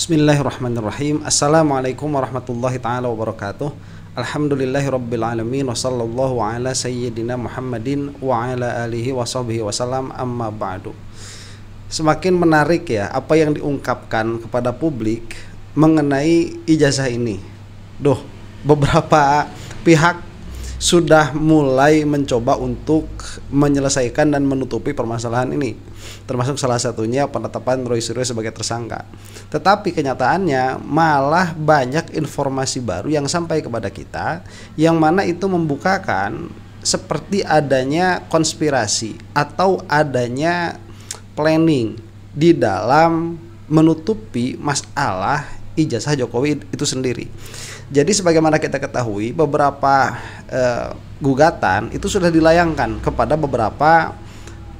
Bismillahirrahmanirrahim. Assalamualaikum warahmatullahi ta'ala wabarakatuh. Alhamdulillahirabbil alamin wa sallallahu ala sayyidina Muhammadin wa ala alihi wa sahbihi wasallam, amma ba'du. Semakin menarik ya apa yang diungkapkan kepada publik mengenai ijazah ini. Beberapa pihak sudah mulai mencoba untuk menyelesaikan dan menutupi permasalahan ini, termasuk salah satunya penetapan Roy Suryo sebagai tersangka. Tetapi kenyataannya malah banyak informasi baru yang sampai kepada kita, yang mana itu membukakan seperti adanya konspirasi atau adanya planning di dalam menutupi masalah ijazah Jokowi itu sendiri. Jadi sebagaimana kita ketahui, beberapa gugatan itu sudah dilayangkan kepada beberapa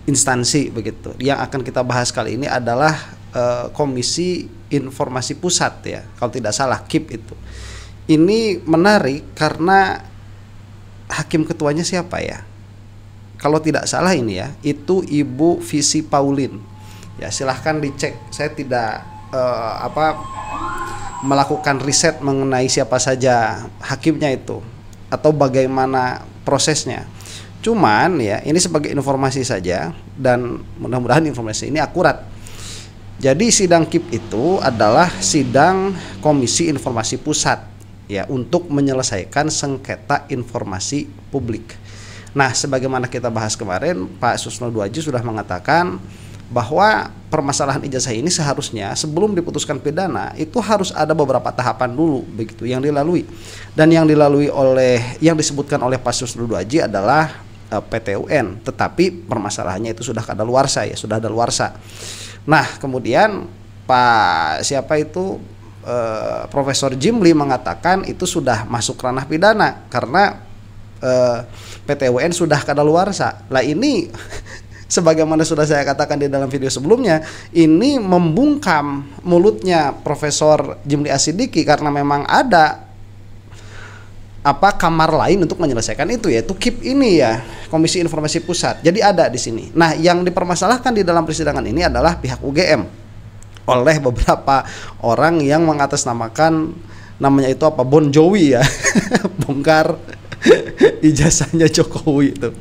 instansi begitu. Yang akan kita bahas kali ini adalah Komisi Informasi Pusat ya, kalau tidak salah KIP itu. Ini menarik karena hakim ketuanya siapa ya? Kalau tidak salah ini ya, itu Ibu Visi Paulin. Ya silahkan dicek. Saya tidak melakukan riset mengenai siapa saja hakimnya itu atau bagaimana prosesnya. Cuman ya ini sebagai informasi saja dan mudah-mudahan informasi ini akurat. Jadi sidang KIP itu adalah sidang Komisi Informasi Pusat ya untuk menyelesaikan sengketa informasi publik. Nah, sebagaimana kita bahas kemarin, Pak Susno Duaji sudah mengatakan bahwa permasalahan ijazah ini seharusnya sebelum diputuskan pidana itu harus ada beberapa tahapan dulu begitu yang dilalui. Dan yang yang disebutkan oleh Pak Susno Duaji adalah PT UN, tetapi permasalahannya itu sudah kadaluarsa ya, sudah daluarsa. Nah, kemudian Profesor Jimli mengatakan itu sudah masuk ranah pidana karena PT UN sudah kadaluarsa. Lah ini sebagaimana sudah saya katakan di dalam video sebelumnya, ini membungkam mulutnya Profesor Jimli Asidiki karena memang ada kamar lain untuk menyelesaikan itu, yaitu KIP ini ya, Komisi Informasi Pusat. Jadi ada di sini. Nah, yang dipermasalahkan di dalam persidangan ini adalah pihak UGM oleh beberapa orang yang mengatasnamakan namanya itu Bon Jowi ya, bongkar ijazahnya Jokowi itu.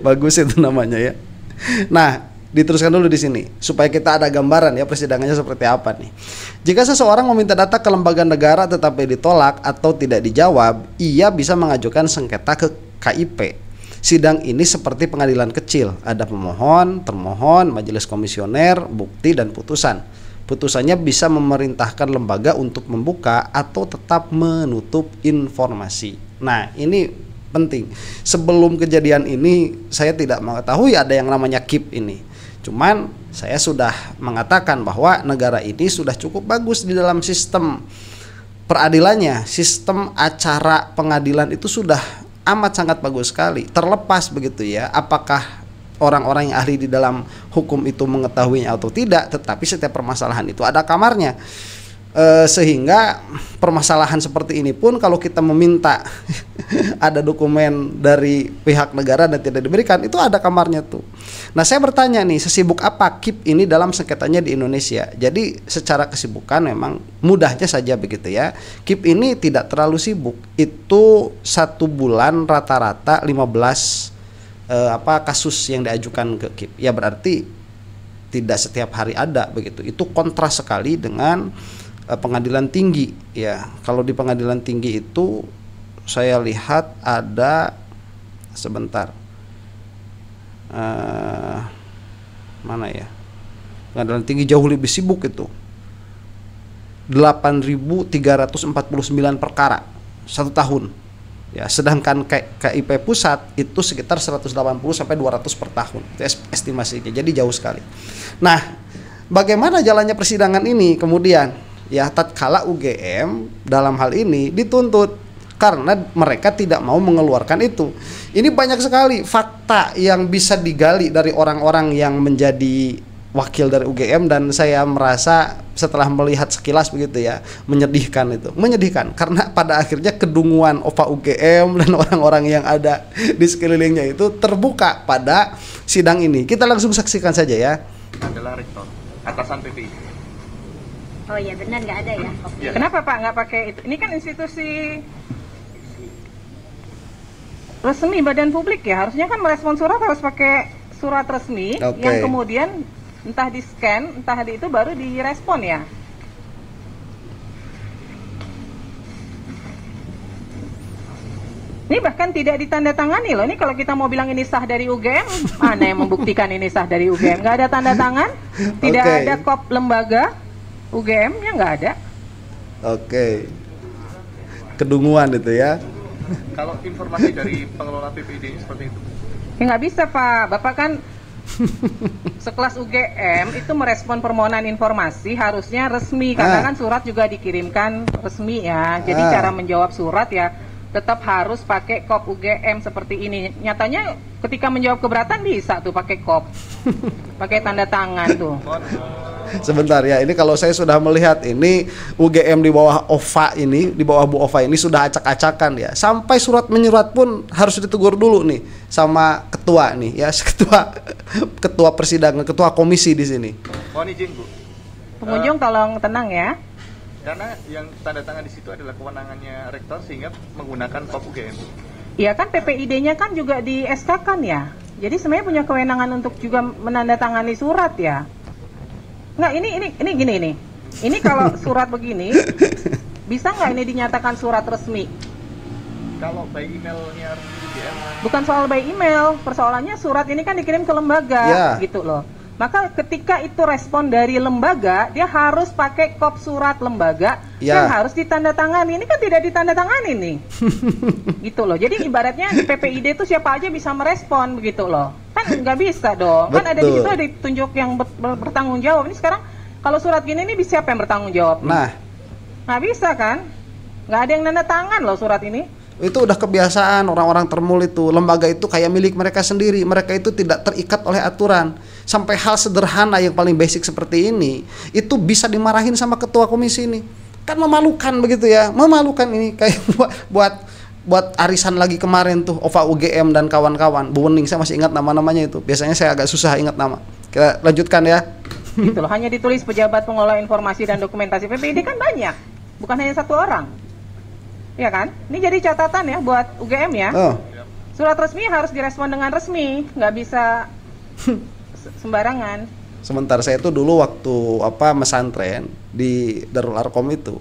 Bagus itu namanya ya. Nah, diteruskan dulu di sini supaya kita ada gambaran ya persidangannya seperti apa nih. Jika seseorang meminta data ke lembaga negara tetapi ditolak atau tidak dijawab, ia bisa mengajukan sengketa ke KIP. Sidang ini seperti pengadilan kecil, ada pemohon, termohon, majelis komisioner, bukti dan putusan. Putusannya bisa memerintahkan lembaga untuk membuka atau tetap menutup informasi. Nah, ini penting. Sebelum kejadian ini saya tidak mengetahui ada yang namanya KIP ini. Cuman saya sudah mengatakan bahwa negara ini sudah cukup bagus di dalam sistem peradilannya. Sistem acara pengadilan itu sudah amat sangat bagus sekali. Terlepas begitu ya, apakah orang-orang yang ahli di dalam hukum itu mengetahuinya atau tidak, tetapi setiap permasalahan itu ada kamarnya. Sehingga permasalahan seperti ini pun kalau kita meminta ada dokumen dari pihak negara dan tidak diberikan, itu ada kamarnya tuh. Nah, saya bertanya nih, sesibuk apa KIP ini dalam sengketanya di Indonesia? Jadi secara kesibukan memang mudahnya saja begitu ya, KIP ini tidak terlalu sibuk. Itu 1 bulan rata-rata 15 kasus yang diajukan ke KIP. Ya berarti tidak setiap hari ada begitu. Itu kontras sekali dengan pengadilan tinggi ya. Kalau di pengadilan tinggi itu saya lihat ada sebentar mana ya, pengadilan tinggi jauh lebih sibuk itu 8.349 perkara 1 tahun ya, sedangkan KIP pusat itu sekitar 180 sampai 200 per tahun itu estimasinya, jadi jauh sekali. Nah, bagaimana jalannya persidangan ini kemudian? Ya, tatkala UGM dalam hal ini dituntut karena mereka tidak mau mengeluarkan itu. Ini banyak sekali fakta yang bisa digali dari orang-orang yang menjadi wakil dari UGM, dan saya merasa setelah melihat sekilas begitu ya, menyedihkan karena pada akhirnya kedunguan OPA UGM dan orang-orang yang ada di sekelilingnya itu terbuka pada sidang ini. Kita langsung saksikan saja ya. Adalah rektor atasan PPI. Oh iya benar, nggak ada ya. Ya. Kenapa Pak nggak pakai itu? Ini kan institusi resmi badan publik ya, harusnya kan merespon surat harus pakai surat resmi yang kemudian entah di scan, entah di itu baru direspon ya. Ini bahkan tidak ditandatangani loh. Ini kalau kita mau bilang ini sah dari UGM, mana yang membuktikan ini sah dari UGM? Nggak ada tanda tangan, tidak ada kop lembaga UGM-nya, nggak ada. Oke. Kedunguan itu ya. Kalau informasi dari pengelola PPID seperti itu? Ya nggak bisa Pak, Bapak kan sekelas UGM itu merespon permohonan informasi harusnya resmi, karena kan surat juga dikirimkan resmi ya. Jadi cara menjawab surat ya tetap harus pakai kop UGM seperti ini. Nyatanya ketika menjawab keberatan bisa tuh pakai kop, pakai tanda tangan tuh. Sebentar ya, ini kalau saya sudah melihat ini UGM di bawah OVA ini, di bawah Bu OVA ini sudah acak-acakan ya. Sampai surat menyurat pun harus ditegur dulu nih sama ketua nih ya, ketua persidangan, ketua komisi di sini. Mohon izin Bu. Pengunjung tolong tenang ya. Karena yang tanda tangan di situ adalah kewenangannya rektor sehingga menggunakan kop UGM. Iya kan PPID-nya kan juga di SK-kan ya. Jadi sebenarnya punya kewenangan untuk juga menandatangani surat ya. Nggak, ini gini nih. Ini kalau surat begini, bisa nggak ini dinyatakan surat resmi? Kalau by emailnya UGM? Bukan soal by email, persoalannya surat ini kan dikirim ke lembaga, gitu loh. Maka ketika itu respon dari lembaga, dia harus pakai kop surat lembaga yang harus ditandatangani. Ini kan tidak ditandatangani nih, gitu loh. Jadi ibaratnya PPID itu siapa aja bisa merespon, begitu loh. Kan nggak bisa dong. Kan ada di situ ada ditunjuk yang bertanggung jawab. Ini sekarang kalau surat gini ini siapa yang bertanggung jawab? Nah, nggak bisa kan? Nggak ada yang nanda tangan loh surat ini. Itu udah kebiasaan orang-orang termul itu. Lembaga itu kayak milik mereka sendiri. Mereka itu tidak terikat oleh aturan. Sampai hal sederhana yang paling basic seperti ini, itu bisa dimarahin sama ketua komisi ini. Kan memalukan begitu ya. Memalukan ini kayak buat arisan lagi kemarin tuh OVA UGM dan kawan-kawan. Bu Wening, saya masih ingat nama-namanya itu. Biasanya saya agak susah ingat nama. Kita lanjutkan ya. Gitu loh, hanya ditulis pejabat pengelola informasi dan dokumentasi PPID kan banyak. Bukan hanya satu orang. Ya kan? Ini jadi catatan ya buat UGM ya. Surat resmi harus direspon dengan resmi, nggak bisa sembarangan. Sebentar, saya itu dulu waktu mesantren di Darul Arkom itu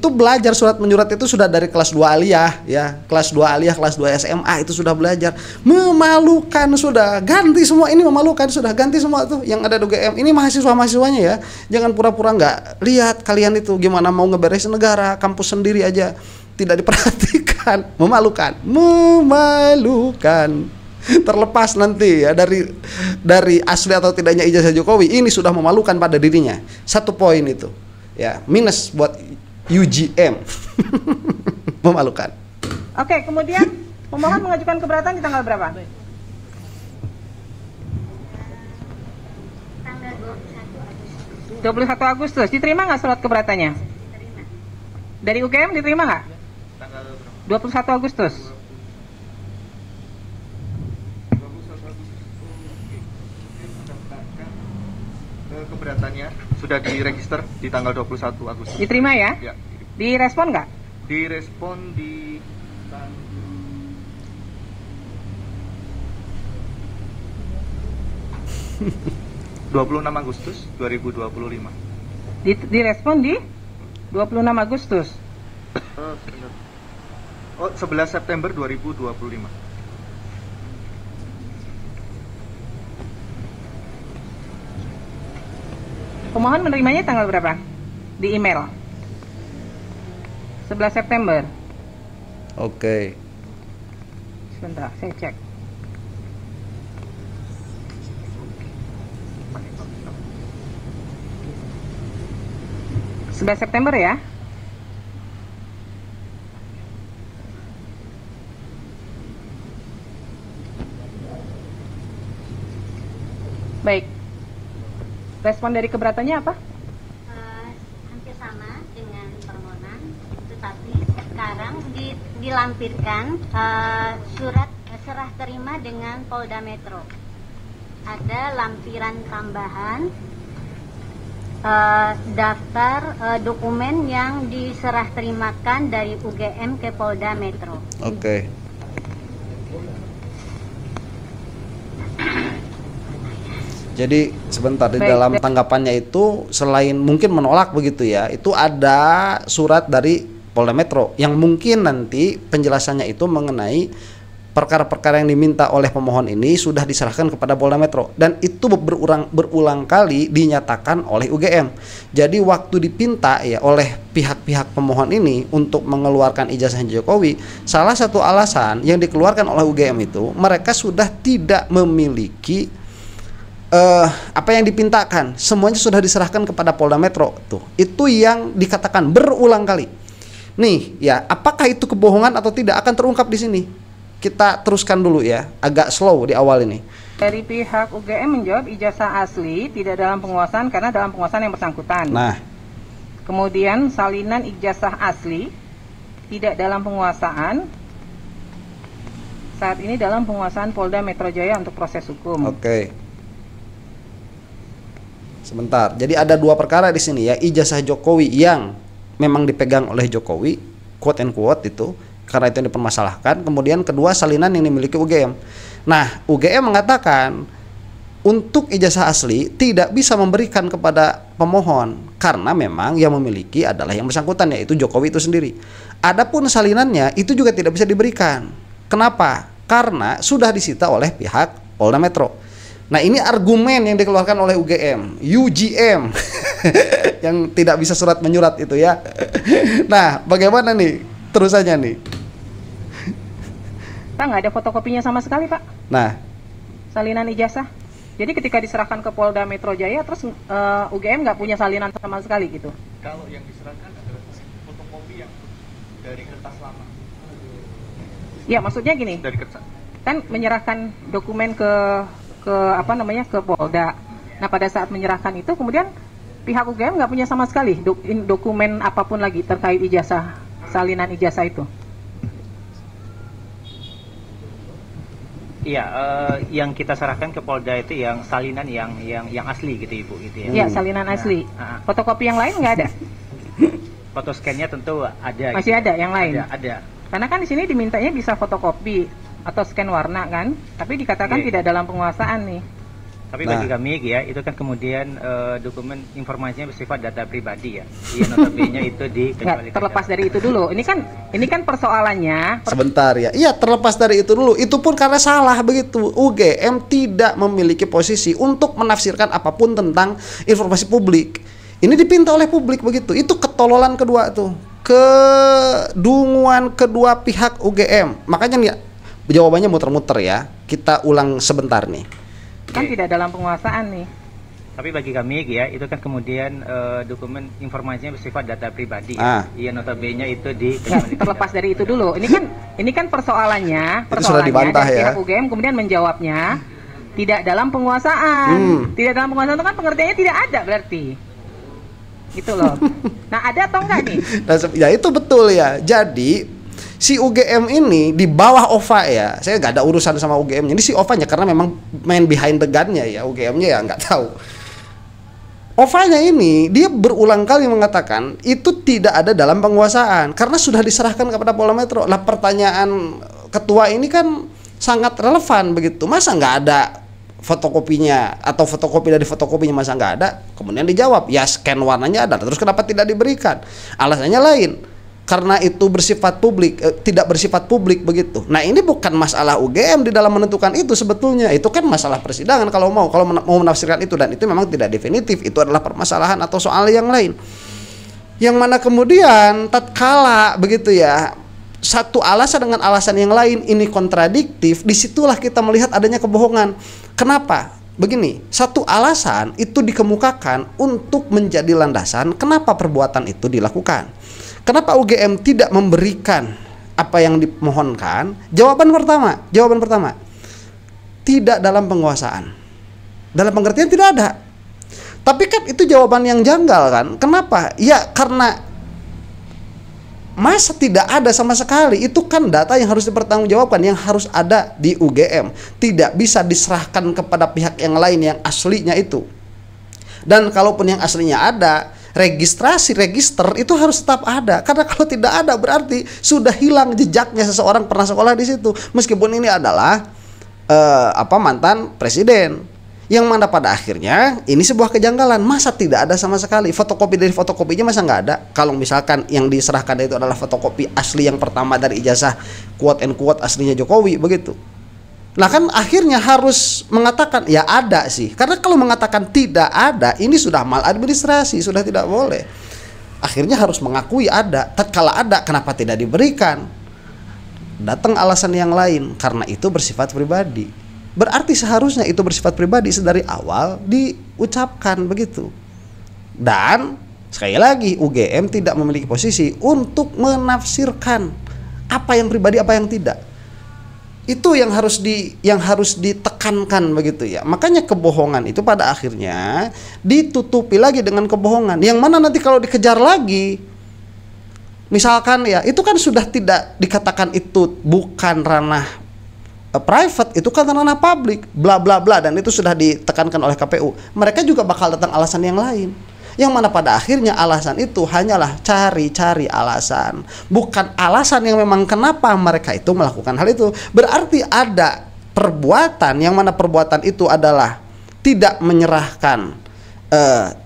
belajar surat menyurat itu sudah dari kelas 2 aliyah ya, kelas 2 aliyah, kelas 2 SMA itu sudah belajar. Memalukan, sudah ganti semua ini, memalukan, sudah ganti semua tuh yang ada di UGM. Ini mahasiswa-mahasiswanya ya, jangan pura-pura nggak lihat kalian itu gimana mau ngeberesin negara, kampus sendiri aja tidak diperhatikan. Memalukan. Terlepas nanti ya dari asli atau tidaknya ijazah Jokowi, ini sudah memalukan pada dirinya. 1 poin itu ya, minus buat UGM. Memalukan. Oke, kemudian pemohon mengajukan keberatan di tanggal berapa? Tanggal 21 Agustus. Diterima nggak surat keberatannya? Dari UGM diterima nggak? 21 Agustus. Keberatannya sudah diregister di tanggal 21 Agustus. Diterima ya? Ya. Direspon nggak? Direspon di 26 Agustus 2025. Direspon di 26 Agustus. Oh, 11 September 2025. Pemohon menerimanya tanggal berapa? Di email. 11 September. Oke. Sebentar, saya cek. September ya. Baik. Respon dari keberatannya apa? Hampir sama dengan permohonan, tetapi sekarang dilampirkan surat serah terima dengan Polda Metro. Ada lampiran tambahan daftar dokumen yang diserah terimakan dari UGM ke Polda Metro. Oke. Jadi sebentar, di dalam tanggapannya itu selain mungkin menolak begitu ya, itu ada surat dari Polda Metro yang mungkin nanti penjelasannya itu mengenai perkara-perkara yang diminta oleh pemohon ini sudah diserahkan kepada Polda Metro, dan itu berulang kali dinyatakan oleh UGM. Jadi waktu dipinta ya oleh pihak-pihak pemohon ini untuk mengeluarkan ijazah Jokowi, salah satu alasan yang dikeluarkan oleh UGM itu mereka sudah tidak memiliki apa yang dipintakan, semuanya sudah diserahkan kepada Polda Metro. Tuh, itu yang dikatakan berulang kali. Nih ya, apakah itu kebohongan atau tidak akan terungkap di sini. Kita teruskan dulu ya, agak slow di awal ini. Dari pihak UGM menjawab ijazah asli tidak dalam penguasaan karena dalam penguasaan yang bersangkutan. Nah, kemudian salinan ijazah asli tidak dalam penguasaan, saat ini dalam penguasaan Polda Metro Jaya untuk proses hukum. Oke. Sebentar. Jadi ada dua perkara di sini ya, ijazah Jokowi yang memang dipegang oleh Jokowi, quote and quote itu, karena itu yang dipermasalahkan. Kemudian kedua, salinan yang dimiliki UGM. Nah, UGM mengatakan untuk ijazah asli tidak bisa memberikan kepada pemohon karena memang yang memiliki adalah yang bersangkutan, yaitu Jokowi itu sendiri. Adapun salinannya itu juga tidak bisa diberikan. Kenapa? Karena sudah disita oleh pihak Polda Metro. Nah, ini argumen yang dikeluarkan oleh UGM yang tidak bisa surat menyurat itu ya. Nah, bagaimana nih terusannya nih? Pak, nggak ada fotokopinya sama sekali, Pak. Nah, salinan ijazah. Jadi ketika diserahkan ke Polda Metro Jaya, terus UGM nggak punya salinan sama sekali gitu. Kalau yang diserahkan adalah fotokopi yang dari kertas lama. Ya, maksudnya gini. Dari kertas. Kan menyerahkan dokumen ke Polda. Nah, pada saat menyerahkan itu kemudian pihak UGM nggak punya sama sekali dokumen apapun lagi terkait ijazah, salinan ijazah itu. Iya, yang kita serahkan ke Polda itu yang salinan yang asli gitu Ibu gitu Iya, ya. salinan asli. Fotokopi yang lain nggak ada? Foto scan-nya tentu ada. Masih gitu. Ada yang lain? Ada. Karena kan di sini dimintanya bisa fotokopi atau scan warna kan, tapi dikatakan tidak dalam penguasaan nih. Tapi bagi kami ya, itu kan kemudian dokumen informasinya bersifat data pribadi ya. Iya, notabene itu dikecualikan. Terlepas dari itu dulu. Ini kan persoalannya. Sebentar ya. Iya, terlepas dari itu dulu. Itu pun karena salah begitu. UGM tidak memiliki posisi untuk menafsirkan apapun tentang informasi publik. Ini dipinta oleh publik begitu. Itu ketololan kedua tuh. Kedunguan kedua pihak UGM. Makanya nih jawabannya muter-muter ya. Kita ulang sebentar nih. Kan tidak dalam penguasaan nih. Tapi bagi kami ya, itu kan kemudian dokumen informasinya bersifat data pribadi. Iya, notabene itu dikecualikan. Terlepas dari itu dulu. Ini kan persoalannya sudah dibantah dari ya. Pihak UGM kemudian menjawabnya tidak dalam penguasaan. Tidak dalam penguasaan itu kan pengertiannya tidak ada berarti. Gitu loh. Nah, ada atau enggak nih? Nah, ya itu betul ya. Jadi si UGM ini di bawah OVA ya. Saya nggak ada urusan sama UGM-nya. Ini si OVA-nya karena memang main behind the gun-nya ya. UGM-nya ya nggak tahu. OVA-nya ini dia berulang kali mengatakan itu tidak ada dalam penguasaan karena sudah diserahkan kepada Polda Metro. Lah, pertanyaan ketua ini kan sangat relevan begitu. Masa nggak ada fotokopinya atau fotokopi dari fotokopinya, masa nggak ada? Kemudian dijawab, ya scan warnanya ada. Terus kenapa tidak diberikan? Alasannya lain. Karena itu bersifat publik, tidak bersifat publik begitu. Nah, ini bukan masalah UGM di dalam menentukan itu sebetulnya. Itu kan masalah persidangan kalau mau menafsirkan itu, dan itu memang tidak definitif. Itu adalah permasalahan atau soal yang lain. Yang mana kemudian tatkala begitu ya, satu alasan dengan alasan yang lain ini kontradiktif, disitulah kita melihat adanya kebohongan. Kenapa? Begini, satu alasan itu dikemukakan untuk menjadi landasan kenapa perbuatan itu dilakukan. Kenapa UGM tidak memberikan apa yang dimohonkan? Jawaban pertama, tidak dalam penguasaan. Dalam pengertian tidak ada. Tapi kan itu jawaban yang janggal kan? Kenapa? Ya karena masa tidak ada sama sekali. Itu kan data yang harus dipertanggungjawabkan, yang harus ada di UGM. Tidak bisa diserahkan kepada pihak yang lain yang aslinya itu. Dan kalaupun yang aslinya ada, register itu harus tetap ada. Karena kalau tidak ada berarti sudah hilang jejaknya seseorang pernah sekolah di situ. Meskipun ini adalah mantan presiden. Yang mana pada akhirnya ini sebuah kejanggalan. Masa tidak ada sama sekali fotokopi dari fotokopinya, masa nggak ada? Kalau misalkan yang diserahkan itu adalah fotokopi asli yang pertama dari ijazah quote and quote aslinya Jokowi, begitu. Nah kan akhirnya harus mengatakan ya ada sih. Karena kalau mengatakan tidak ada, ini sudah maladministrasi, sudah tidak boleh. Akhirnya harus mengakui ada. Tatkala ada, kenapa tidak diberikan? Datang alasan yang lain, karena itu bersifat pribadi. Berarti seharusnya itu bersifat pribadi sedari awal diucapkan, begitu. Dan sekali lagi UGM tidak memiliki posisi untuk menafsirkan apa yang pribadi apa yang tidak. Itu yang harus ditekankan, begitu ya. Makanya kebohongan itu pada akhirnya ditutupi lagi dengan kebohongan. Yang mana nanti kalau dikejar lagi, misalkan ya, itu kan sudah tidak dikatakan itu bukan ranah private, itu kan ranah publik, bla bla bla, dan itu sudah ditekankan oleh KPU. Mereka juga bakal datang alasan yang lain, yang mana pada akhirnya alasan itu hanyalah cari-cari alasan, bukan alasan yang memang kenapa mereka itu melakukan hal itu. Berarti ada perbuatan yang mana perbuatan itu adalah tidak menyerahkan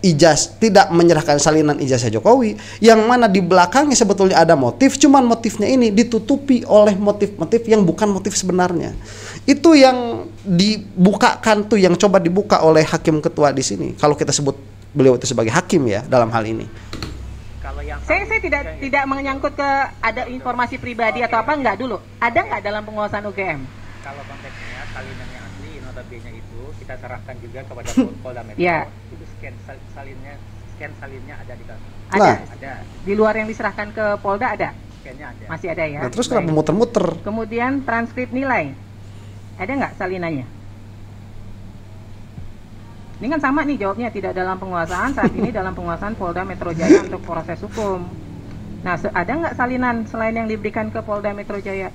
tidak menyerahkan salinan ijazah Jokowi, yang mana di belakangnya sebetulnya ada motif, cuman motifnya ini ditutupi oleh motif-motif yang bukan motif sebenarnya. Itu yang dibukakan tuh, yang coba dibuka oleh hakim ketua di sini. Kalau kita sebut beliau itu sebagai hakim ya dalam hal ini. Kalau yang saya tidak menyangkut ke ada informasi pribadi atau apa, enggak dulu. Ada nggak dalam penguasaan UGM? Kalau konteksnya salinan yang asli notabene itu kita serahkan juga kepada Polda Metro. Ya. Itu scan salinnya ada di kami. Ada. Di luar yang diserahkan ke Polda ada? Scannya ada. Masih ada ya. Nah, terus kenapa muter-muter? Kemudian transkrip nilai. Ada nggak salinannya? Ini kan sama nih jawabnya, tidak dalam penguasaan, saat ini dalam penguasaan Polda Metro Jaya untuk proses hukum. Nah, ada nggak salinan selain yang diberikan ke Polda Metro Jaya?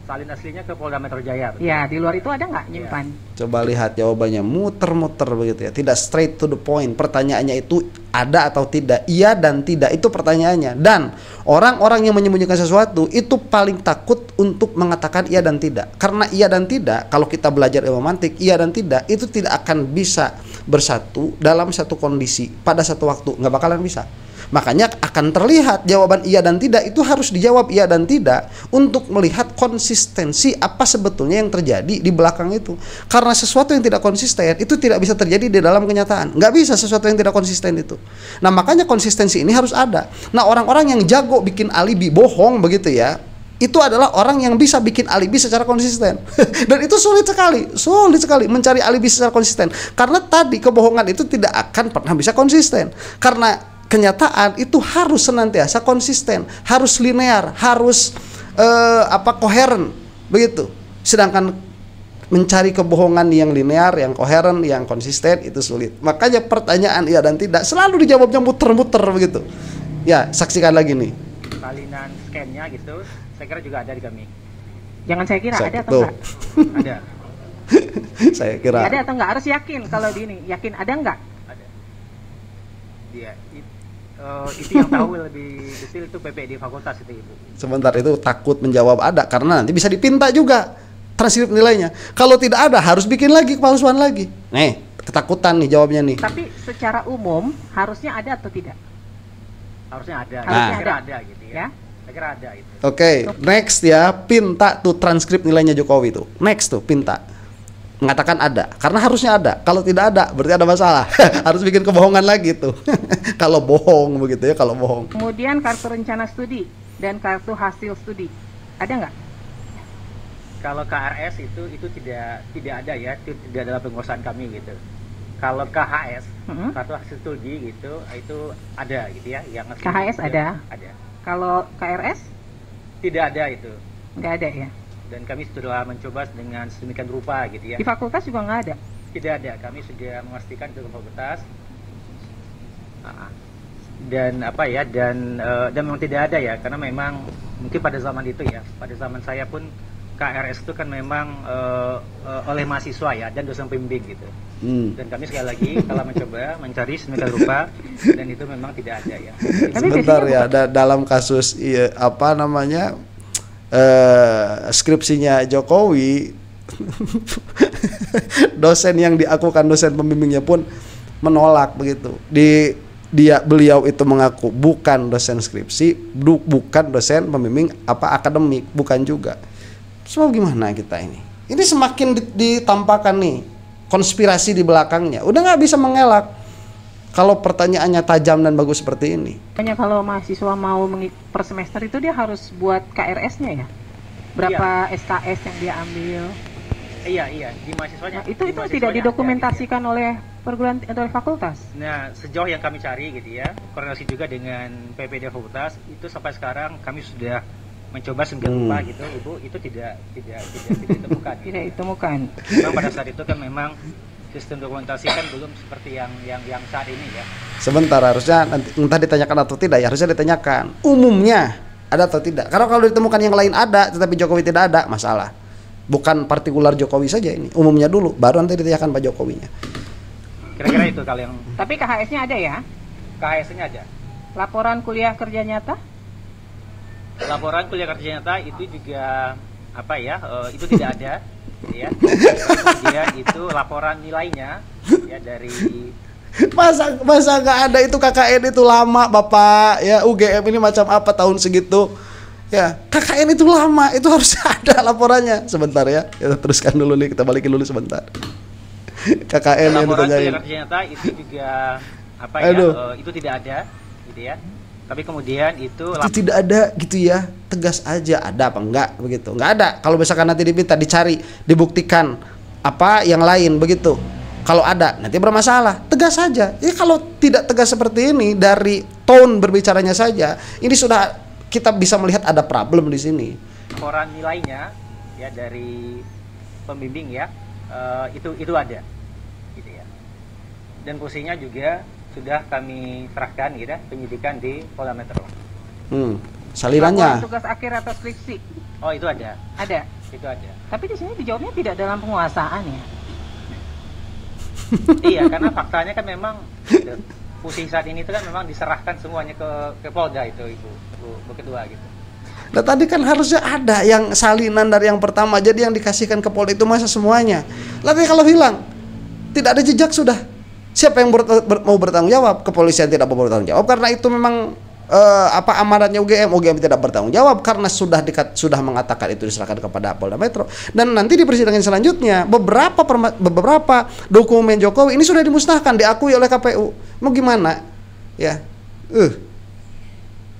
Salin aslinya ke Polda Metro Jaya. Betul? Ya, di luar itu ada nggak nyimpan? Coba lihat jawabannya, muter-muter begitu ya, tidak straight to the point. Pertanyaannya itu ada atau tidak, iya dan tidak, itu pertanyaannya. Dan orang-orang yang menyembunyikan sesuatu itu paling takut untuk mengatakan iya dan tidak. Karena iya dan tidak, kalau kita belajar ilmu mantik, iya dan tidak itu tidak akan bisa bersatu dalam satu kondisi pada satu waktu, nggak bakalan bisa. Makanya akan terlihat jawaban iya dan tidak itu harus dijawab iya dan tidak untuk melihat konsistensi apa sebetulnya yang terjadi di belakang itu. Karena sesuatu yang tidak konsisten itu tidak bisa terjadi di dalam kenyataan. Nggak bisa sesuatu yang tidak konsisten itu. Nah makanya konsistensi ini harus ada. Nah orang-orang yang jago bikin alibi bohong begitu ya, itu adalah orang yang bisa bikin alibi secara konsisten. Dan itu sulit sekali mencari alibi secara konsisten. Karena tadi kebohongan itu tidak akan pernah bisa konsisten. Karena kenyataan itu harus senantiasa konsisten, harus linear, harus koheren begitu. Sedangkan mencari kebohongan yang linear, yang koheren, yang konsisten itu sulit. Makanya pertanyaan iya dan tidak selalu dijawabnya muter-muter begitu. Ya, saksikan lagi nih. Salinan scan-nya gitu, saya kira juga ada di kami. Jangan saya kira, ada atau enggak? Ada. Saya kira. Ada atau enggak? Harus yakin kalau di ini. Yakin ada enggak? Ada. Dia itu yang tahu lebih detail itu PPD fakultas itu Ibu. Sebentar, itu takut menjawab ada karena nanti bisa dipinta juga transkrip nilainya. Kalau tidak ada harus bikin lagi kepalsuan lagi. Nih, ketakutan nih jawabnya nih. Tapi secara umum harusnya ada atau tidak? Harusnya ada. Harusnya ada gitu ya. Saya kira ada itu. Oke, next ya, pinta tuh transkrip nilainya Jokowi tuh. Next tuh pinta. Mengatakan ada, karena harusnya ada. Kalau tidak ada, berarti ada masalah. Harus bikin kebohongan lagi tuh. Kalau bohong begitu ya, kalau bohong. Kemudian kartu rencana studi dan kartu hasil studi, ada nggak? Kalau KRS itu tidak ada ya, itu tidak dalam penguasaan kami gitu. Kalau KHS, kartu hasil studi gitu, itu ada gitu ya. Yang KHS ada. Ada. Kalau KRS? Tidak ada itu. Nggak ada ya. Dan kami sudah mencoba dengan sedemikian rupa gitu ya. Di fakultas juga nggak ada? Tidak ada, kami sudah memastikan ke fakultas. Dan memang tidak ada ya, karena memang mungkin pada zaman itu ya, pada zaman saya pun KRS itu kan memang oleh mahasiswa ya dan dosen pembimbing gitu. Dan kami sekali lagi telah mencoba mencari sedemikian rupa dan itu memang tidak ada ya. Sebentar ya, dalam kasus apa namanya skripsinya Jokowi, dosen yang diakukan dosen pembimbingnya pun menolak begitu. Beliau itu mengaku bukan dosen skripsi, bukan dosen pembimbing akademik, bukan juga. So gimana kita ini? Ini semakin ditampakkan nih konspirasi di belakangnya. Udah nggak bisa mengelak kalau pertanyaannya tajam dan bagus seperti ini. Hanya kalau mahasiswa mau per semester itu dia harus buat KRS-nya ya? Berapa SKS yang dia ambil? Iya, di mahasiswanya. Nah, itu tidak didokumentasikan oleh perguruan atau fakultas. Nah, sejauh yang kami cari gitu ya, koordinasi juga dengan PPD fakultas, itu sampai sekarang kami sudah mencoba lupa gitu, Ibu, itu tidak ditemukan. Tidak ditemukan. Memang pada saat itu kan memang sistem dokumentasi kan belum seperti yang saat ini ya. Sebentar, harusnya nanti entah ditanyakan atau tidak ya, harusnya ditanyakan umumnya ada atau tidak. Karena kalau ditemukan yang lain ada tetapi Jokowi tidak ada, masalah. Bukan partikular Jokowi saja ini, umumnya dulu, baru nanti ditanyakan Pak Jokowinya. Kira-kira itu kalau yang. Tapi KHS-nya ada ya? KHS-nya ada. Laporan kuliah kerja nyata? Laporan kuliah kerja nyata itu juga itu tidak ada ya. Kemudian itu laporan nilainya ya dari masa nggak ada, itu KKN itu lama Bapak ya. UGM ini macam apa tahun segitu ya, KKN itu lama, itu harus ada laporannya. Sebentar ya, kita teruskan dulu nih, kita balikin dulu sebentar. KKN yang laporan ditanyain. Laporan kerja nyata itu juga itu tidak ada gitu ya. Tapi kemudian itu tidak ada gitu ya, tegas aja ada apa enggak begitu. Enggak ada. Kalau misalkan nanti diminta dicari, dibuktikan apa yang lain begitu. Kalau ada nanti bermasalah, tegas saja. Ya kalau tidak tegas seperti ini, dari tone berbicaranya saja, ini sudah kita bisa melihat ada problem di sini. Laporan nilainya ya dari pembimbing ya, itu ada gitu ya. Dan posisinya juga sudah kami serahkan gitu ya, penyidikan di Polda Metro. Salirannya. Tugas akhir atau skripsi. Oh, itu ada. Ada. Itu ada. Tapi di sini dijawabnya tidak dalam penguasaan ya. Iya, karena faktanya kan memang posisi saat ini itu kan memang diserahkan semuanya ke Polda itu Ibu Ketua gitu. Nah tadi kan harusnya ada yang salinan dari yang pertama, jadi yang dikasihkan ke Polda itu masa semuanya. Tapi kalau hilang, tidak ada jejak sudah. Siapa yang mau bertanggung jawab? Kepolisian tidak mau bertanggung jawab karena itu memang amanatnya UGM tidak bertanggung jawab karena sudah mengatakan itu diserahkan kepada Polda Metro. Dan nanti di persidangan selanjutnya beberapa dokumen Jokowi ini sudah dimusnahkan, diakui oleh KPU. Mau gimana? Ya.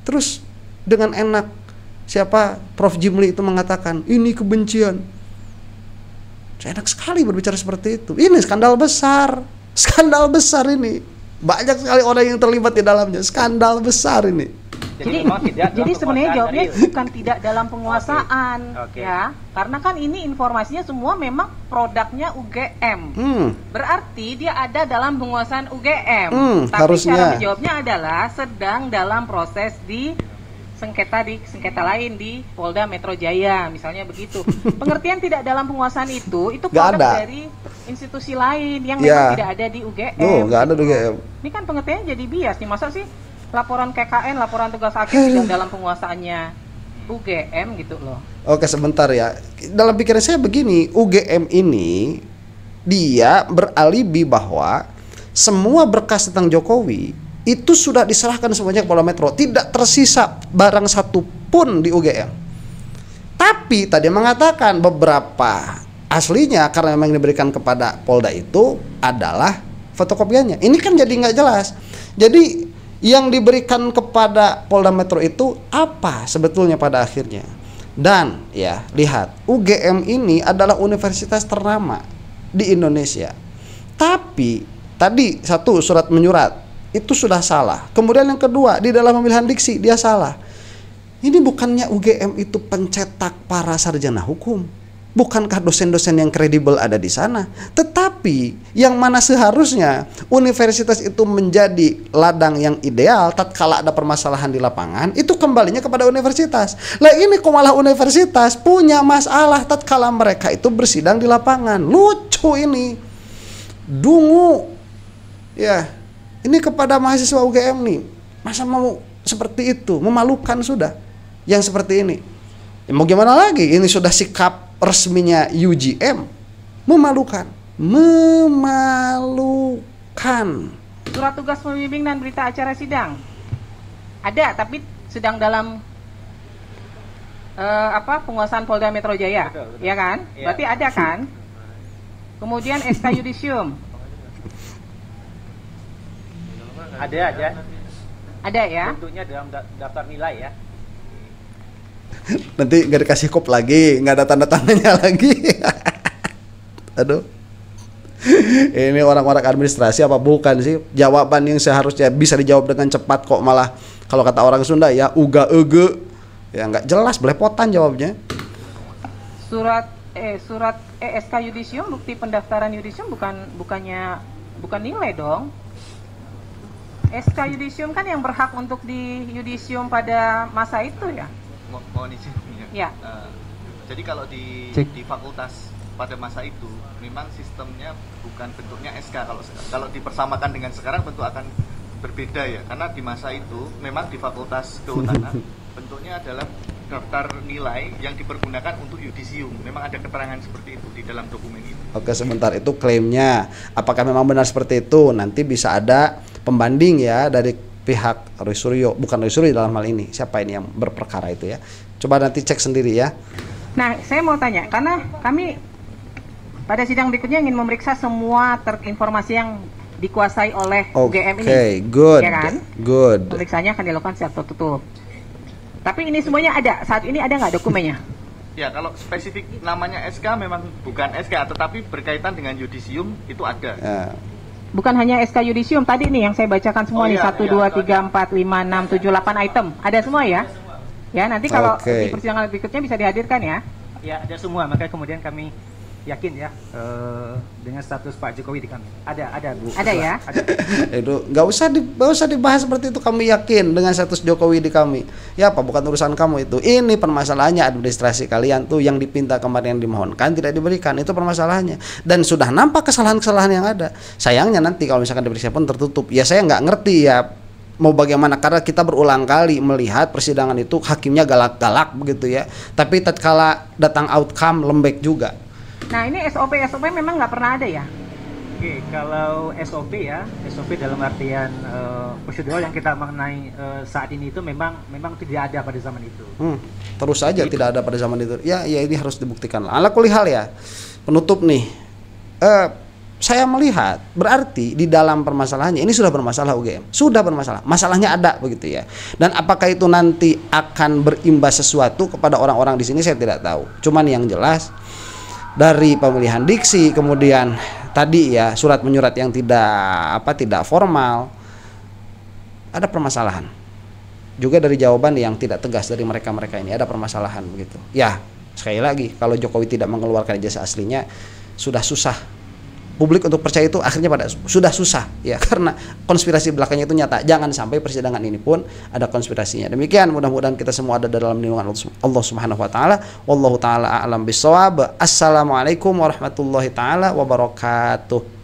Terus dengan enak siapa Prof Jimli itu mengatakan ini kebencian. Saya enak sekali berbicara seperti itu. Ini skandal besar. Skandal besar ini. Banyak sekali orang yang terlibat di dalamnya. Skandal besar ini. Jadi sebenarnya jawabnya bukan tidak dalam penguasaan. Okay. Ya, karena kan ini informasinya semua memang produknya UGM. Berarti dia ada dalam penguasaan UGM. Tapi harusnya. Cara menjawabnya adalah sedang dalam proses di sengketa lain di Polda Metro Jaya, misalnya begitu. Pengertian tidak dalam penguasaan itu produk dari institusi lain yang memang tidak ada di UGM. Nggak ada di UGM. Ini kan pengertiannya jadi bias nih, masa sih laporan KKN, laporan tugas akhir tidak dalam penguasaannya UGM gitu loh. Oke, sebentar ya. Dalam pikiran saya begini, UGM ini dia beralibi bahwa semua berkas tentang Jokowi itu sudah diserahkan semuanya ke Polda Metro, tidak tersisa barang satu pun di UGM. Tapi tadi mengatakan beberapa aslinya karena memang diberikan kepada Polda itu adalah fotokopiannya. Ini kan jadi nggak jelas. Jadi yang diberikan kepada Polda Metro itu apa sebetulnya pada akhirnya? Dan ya lihat, UGM ini adalah universitas ternama di Indonesia. Tapi tadi satu surat menyurat itu sudah salah. Kemudian yang kedua, di dalam pemilihan diksi dia salah. Ini bukannya UGM itu pencetak para sarjana hukum. Bukankah dosen-dosen yang kredibel ada di sana? Tetapi yang mana seharusnya universitas itu menjadi ladang yang ideal tatkala ada permasalahan di lapangan, itu kembalinya kepada universitas. Lah ini kok malah universitas punya masalah tatkala mereka itu bersidang di lapangan. Lucu ini. Dungu. Ya. Ini kepada mahasiswa UGM nih. Masa mau seperti itu? Memalukan sudah. Yang seperti ini. Ya, mau gimana lagi? Ini sudah sikap resminya UGM. Memalukan. Surat tugas pembimbing dan berita acara sidang ada, tapi sedang dalam penguasaan Polda Metro Jaya. Betul. Ya kan? Ya. Berarti ada kan? Kemudian SK Yudisium ada ya? Bentuknya dalam daftar nilai ya. Nanti nggak dikasih kop lagi, nggak ada tanda tangannya lagi. Aduh, ini orang-orang administrasi apa bukan sih? Jawaban yang seharusnya bisa dijawab dengan cepat kok malah kalau kata orang Sunda ya uga ege, ya nggak jelas, belepotan jawabnya. Surat SK Yudisium, bukti pendaftaran Yudisium bukan nilai dong. SK Yudisium kan yang berhak untuk di Yudisium pada masa itu ya. Mohon izin ya. Jadi kalau di fakultas pada masa itu memang sistemnya bukan bentuknya SK. Kalau dipersamakan dengan sekarang tentu akan berbeda ya, karena di masa itu memang di fakultas kehutanan bentuknya adalah daftar nilai yang dipergunakan untuk yudisium. Memang ada keterangan seperti itu di dalam dokumen itu. Oke, sebentar, itu klaimnya. Apakah memang benar seperti itu? Nanti bisa ada pembanding ya dari pihak Roy Suryo, bukan Roy Suryo dalam hal ini. Siapa ini yang berperkara itu ya? Coba nanti cek sendiri ya. Nah, saya mau tanya, karena kami pada sidang berikutnya ingin memeriksa semua informasi yang dikuasai oleh UGM ini. Oke, good. Ya kan? Good. Pemeriksanya akan dilakukan secara tertutup. Tapi ini semuanya ada. Saat ini ada nggak dokumennya? Ya, kalau spesifik namanya SK memang bukan SK, tetapi berkaitan dengan yudisium itu ada. Ya. Bukan hanya SK Yudisium, tadi nih yang saya bacakan semua nih, 1, 2, 3, 4, 5, 6, 7, 8 item. Ada semua ya? Ya, nanti kalau di persidangan berikutnya bisa dihadirkan ya? Ya, ada semua, makanya kemudian kami yakin ya dengan status Pak Jokowi di kami. Ada Bu. Ada ya? Ada. Itu nggak usah dibahas seperti itu. Kami yakin dengan status Jokowi di kami. Ya apa, bukan urusan kamu itu. Ini permasalahannya administrasi kalian tuh yang dipinta kemarin, yang dimohonkan tidak diberikan. Itu permasalahannya. Dan sudah nampak kesalahan-kesalahan yang ada. Sayangnya nanti kalau misalkan diperiksa pun tertutup. Ya saya nggak ngerti ya mau bagaimana, karena kita berulang kali melihat persidangan itu hakimnya galak-galak begitu ya. Tapi tatkala datang outcome lembek juga. Nah ini SOP memang nggak pernah ada ya? Oke, kalau SOP ya, SOP dalam artian prosedural yang kita mengenai saat ini itu memang tidak ada pada zaman itu. Terus saja jadi, tidak ada pada zaman itu. Ya ini harus dibuktikan. Ala kulli hal ya. Penutup nih. Saya melihat berarti di dalam permasalahannya ini sudah bermasalah UGM. Sudah bermasalah. Masalahnya ada begitu ya. Dan apakah itu nanti akan berimbas sesuatu kepada orang-orang di sini saya tidak tahu. Cuman yang jelas dari pemilihan diksi, kemudian tadi ya surat menyurat yang tidak formal, ada permasalahan. Juga dari jawaban yang tidak tegas dari mereka ini ada permasalahan begitu. Ya, sekali lagi kalau Jokowi tidak mengeluarkan ijazah aslinya sudah susah. Publik untuk percaya itu akhirnya sudah susah ya, karena konspirasi belakangnya itu nyata. Jangan sampai persidangan ini pun ada konspirasinya. Demikian, mudah-mudahan kita semua ada dalam lindungan Allah Subhanahu wa taala. Wallahu taala a'lam bissawab. Assalamualaikum warahmatullahi taala wabarakatuh.